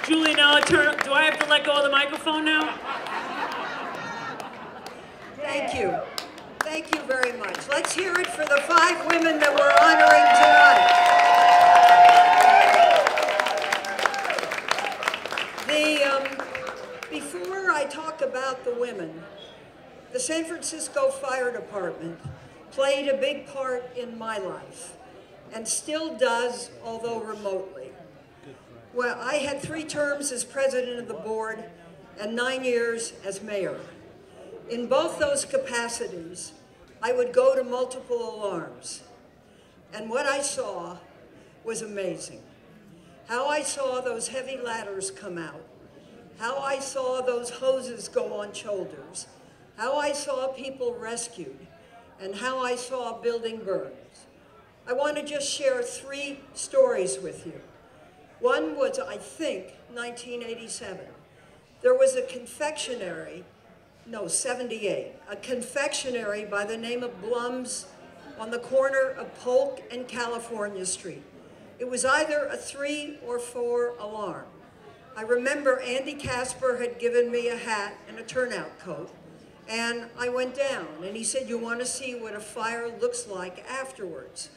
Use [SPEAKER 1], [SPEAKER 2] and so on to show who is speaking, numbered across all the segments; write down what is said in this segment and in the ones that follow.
[SPEAKER 1] Julie, now do I have to let go of the microphone now?
[SPEAKER 2] Thank you. Thank you very much. Let's hear it for the 5 women that we're honoring tonight. Before I talk about the women, the San Francisco Fire Department played a big part in my life and still does, although remotely. Well, I had 3 terms as president of the board and 9 years as mayor. In both those capacities, I would go to multiple alarms. And what I saw was amazing. How I saw those heavy ladders come out. How I saw those hoses go on shoulders. How I saw people rescued. And how I saw a building burns. I want to just share 3 stories with you. One was, I think, 1987. There was a confectionery, no, 78, a confectionery by the name of Blum's on the corner of Polk and California Street. It was either a 3 or 4 alarm. I remember Andy Casper had given me a hat and a turnout coat, and I went down, and he said, "You want to see what a fire looks like afterwards?"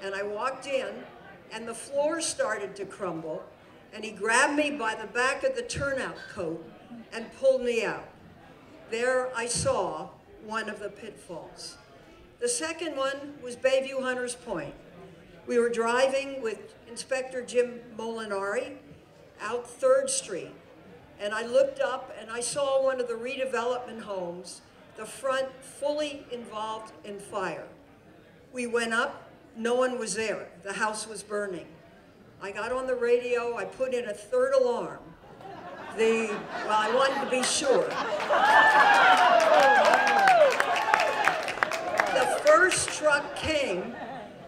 [SPEAKER 2] And I walked in, and the floor started to crumble, and he grabbed me by the back of the turnout coat and pulled me out. There I saw one of the pitfalls. The second one was Bayview Hunters Point. We were driving with Inspector Jim Molinari out 3rd Street, and I looked up and I saw one of the redevelopment homes, the front fully involved in fire. We went up. No one was there. The house was burning. I got on the radio. I put in a 3rd alarm. Well, I wanted to be sure. The first truck came,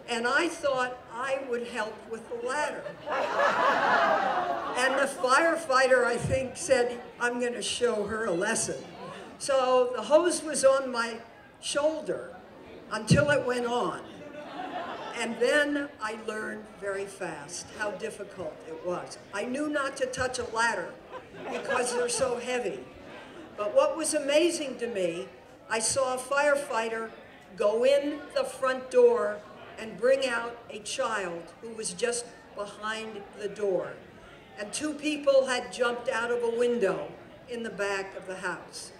[SPEAKER 2] and I thought I would help with the ladder. And the firefighter, I think, said, "I'm going to show her a lesson." So the hose was on my shoulder until it went on. And then I learned very fast how difficult it was. I knew not to touch a ladder because they're so heavy. But what was amazing to me, I saw a firefighter go in the front door and bring out a child who was just behind the door. And 2 people had jumped out of a window in the back of the house.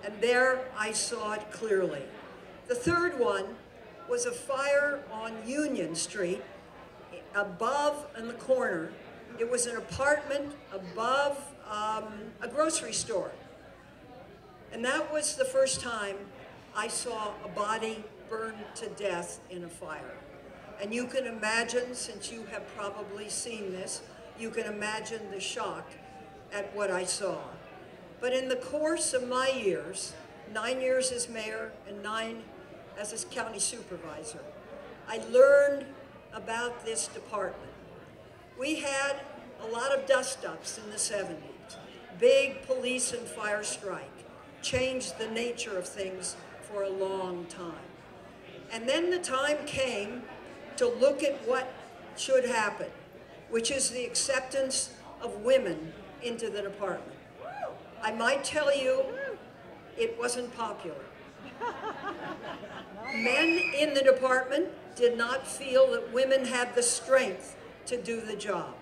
[SPEAKER 2] And there I saw it clearly. The 3rd one was a fire on Union Street, above in the corner. It was an apartment above a grocery store. And that was the first time I saw a body burned to death in a fire. And you can imagine, since you have probably seen this, you can imagine the shock at what I saw. But in the course of my years, 9 years as mayor and 9 as a county supervisor, I learned about this department. We had a lot of dust-ups in the 70s. Big police and fire strike changed the nature of things for a long time. And then the time came to look at what should happen, which is the acceptance of women into the department. I might tell you it wasn't popular. Men in the department did not feel that women had the strength to do the job.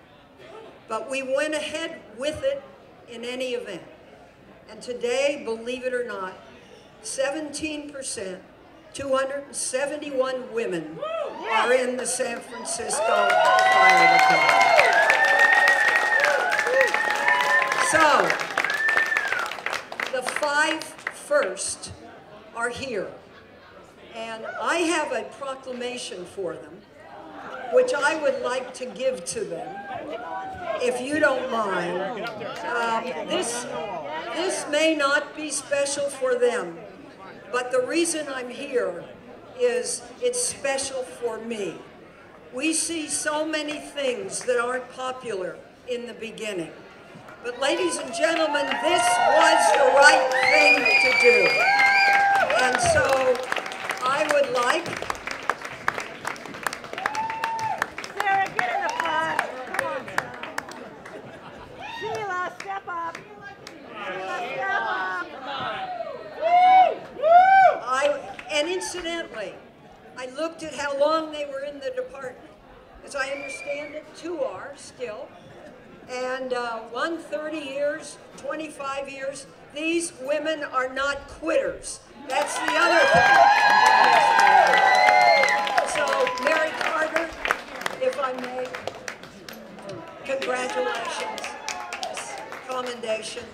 [SPEAKER 2] But we went ahead with it in any event. And today, believe it or not, 17%, 271 women are in the San Francisco Fire Department. So, the 5 first are here. And I have a proclamation for them, which I would like to give to them, if you don't mind. This may not be special for them, but the reason I'm here is it's special for me. We see so many things that aren't popular in the beginning. But ladies and gentlemen, this was the right thing to do. And so I would like...
[SPEAKER 3] Sara, get in the front. Come on, Shelia.
[SPEAKER 2] they were in the department. As I understand it, 2 are still. And 1 30 years, 25 years. These women are not quitters. That's the other thing. So, Mary Carter, if I may, congratulations, yes, commendation.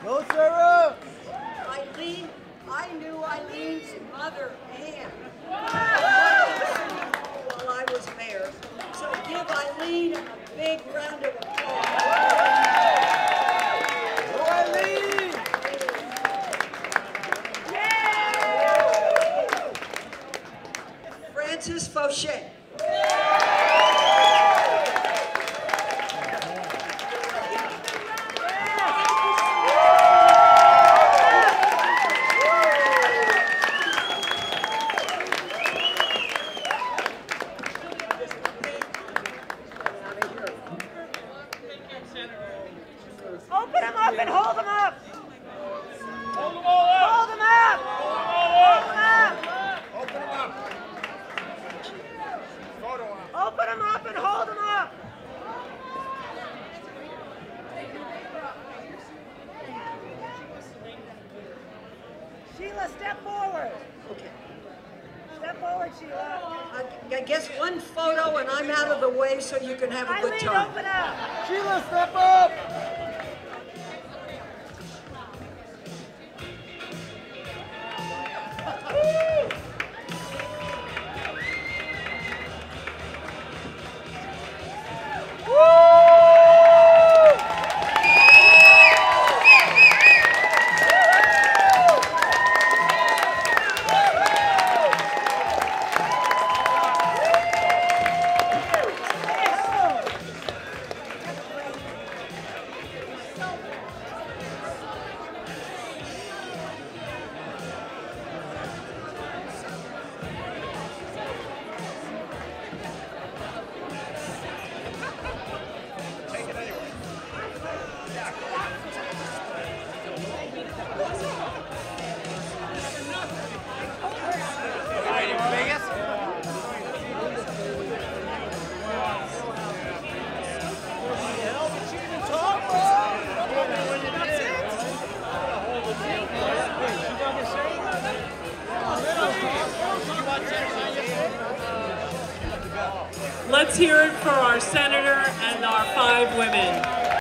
[SPEAKER 3] Go, Sara!
[SPEAKER 2] Eileen, I knew Eileen's mother, Ann, while I was mayor. So give Eileen a big round of applause.
[SPEAKER 3] Go, Eileen!
[SPEAKER 2] Francis Focha.
[SPEAKER 4] Open them up and hold them up.
[SPEAKER 3] Hold them all up!
[SPEAKER 4] Hold them up.
[SPEAKER 3] Open them up! Photo op.
[SPEAKER 4] Open them up and hold them up. Sheila, step forward.
[SPEAKER 2] Okay.
[SPEAKER 4] Step forward, Sheila.
[SPEAKER 2] I guess one photo and I'm out of the way so you can have a good
[SPEAKER 4] Eileen,
[SPEAKER 2] time.
[SPEAKER 4] open up.
[SPEAKER 3] Sheila, step up!
[SPEAKER 1] Let's hear it for our senator and our 5 women.